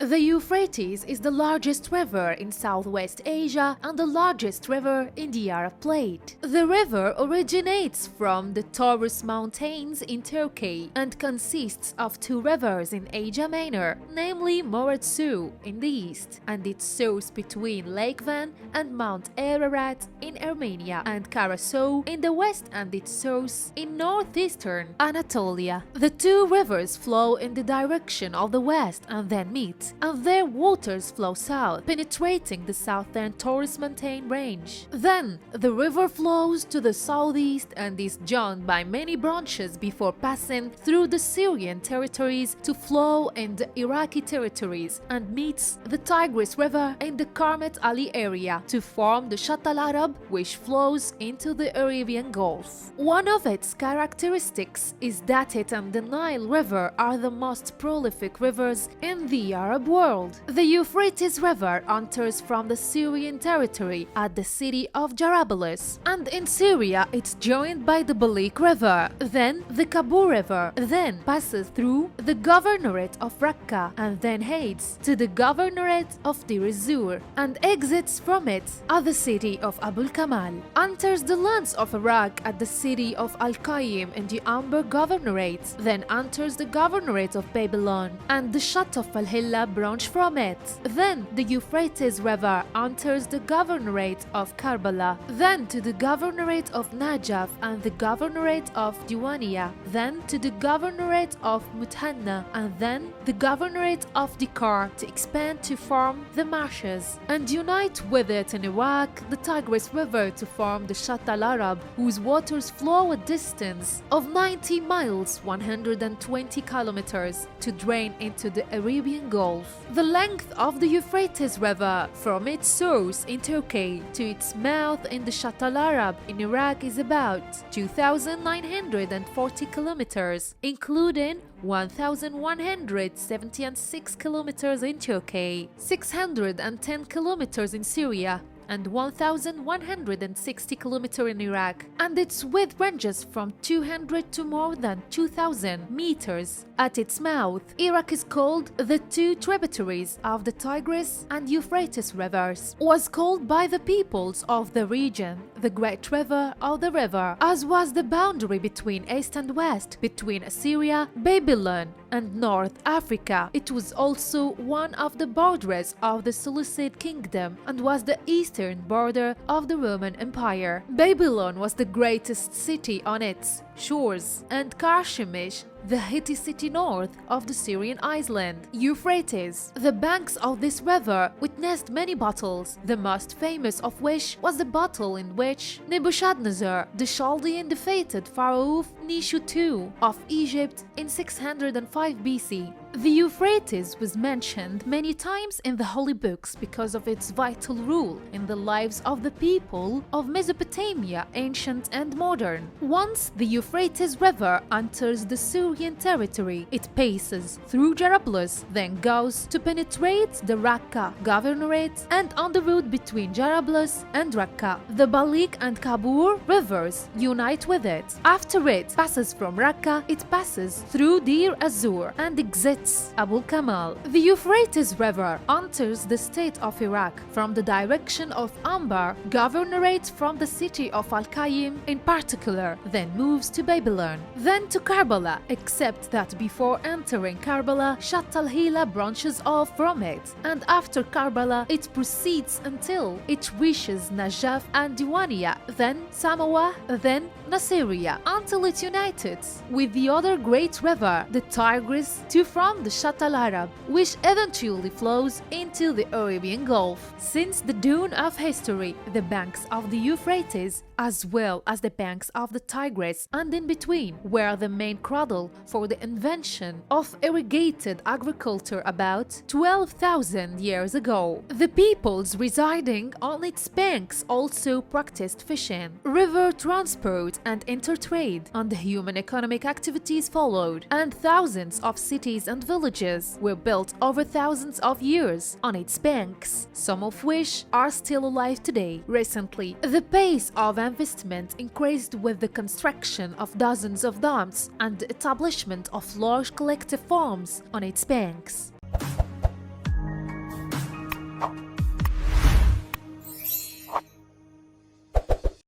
The Euphrates is the largest river in Southwest Asia and the largest river in the Arab Plate. The river originates from the Taurus Mountains in Turkey and consists of two rivers in Asia Minor, namely Moratsu in the east and its source between Lake Van and Mount Ararat in Armenia, and Karasou in the west and its source in northeastern Anatolia. The two rivers flow in the direction of the west and then meet, and their waters flow south, penetrating the southern Taurus mountain range. Then the river flows to the southeast and is joined by many branches before passing through the Syrian territories to flow in the Iraqi territories, and meets the Tigris River in the Karmet Ali area to form the Shatt al-Arab, which flows into the Arabian Gulf. One of its characteristics is that it and the Nile River are the most prolific rivers in the Arab world. The Euphrates River enters from the Syrian territory at the city of Jarablus, and in Syria it's joined by the Balik River, then the Kabul River, then passes through the governorate of Raqqa and then heads to the governorate of Deir ez-Zur and exits from it at the city of Abu Kamal, enters the lands of Iraq at the city of Al-Qaim in the Amber governorate, then enters the governorate of Babylon and the Shatt of al-Hilla branch from it. Then the Euphrates River enters the governorate of Karbala, then to the governorate of Najaf and the governorate of Diwania, then to the governorate of Muthanna, and then the governorate of Dikar to expand to form the marshes, and unite with it in Iraq the Tigris River to form the Shatt al-Arab, whose waters flow a distance of 90 miles 120 kilometers to drain into the Arabian Gulf. The length of the Euphrates River from its source in Turkey to its mouth in the Shatt al-Arab in Iraq is about 2,940 kilometers, including 1,176 kilometers in Turkey, 610 kilometers in Syria, and 1,160 kilometers in Iraq, and its width ranges from 200 to more than 2,000 meters. At its mouth, Iraq is called the two tributaries of the Tigris and Euphrates rivers, was called by the peoples of the region the Great River or the river, as was the boundary between east and west, between Assyria, Babylon, and North Africa. It was also one of the borders of the Seleucid kingdom and was the eastern border of the Roman Empire. Babylon was the greatest city on its shores, and Karshemish the Hittite city north of the Syrian island. Euphrates. The banks of this river witnessed many battles, the most famous of which was the battle in which Nebuchadnezzar the Chaldean defeated Pharaoh Nishu II of Egypt in 605 BC. The Euphrates was mentioned many times in the holy books because of its vital role in the lives of the people of Mesopotamia, ancient and modern. Once the Euphrates River enters the Syrian territory, it passes through Jarablus, then goes to penetrate the Raqqa governorate, and on the route between Jarablus and Raqqa, the Balik and Kabul rivers unite with it. After it passes from Raqqa, it passes through Deir ez-Zur and exits Abu Kamal. The Euphrates River enters the state of Iraq from the direction of Ambar governorate from the city of Al-Qaim in particular, then moves to Babylon, then to Karbala, except that before entering Karbala, Shatt al-Hilla branches off from it, and after Karbala it proceeds until it reaches Najaf and Diwania, then Samawa, then Nasiriyah, until it unites with the other great river, the Tigris, to form the Shatt al-Arab, which eventually flows into the Arabian Gulf. Since the dawn of history, the banks of the Euphrates, as well as the banks of the Tigris and in between, were the main cradle for the invention of irrigated agriculture about 12,000 years ago. The peoples residing on its banks also practiced fishing, river transport and intertrade, and the human economic activities followed, and thousands of cities and villages were built over thousands of years on its banks, some of which are still alive today. Recently, the pace of investment increased with the construction of dozens of dams and the establishment of large collective farms on its banks.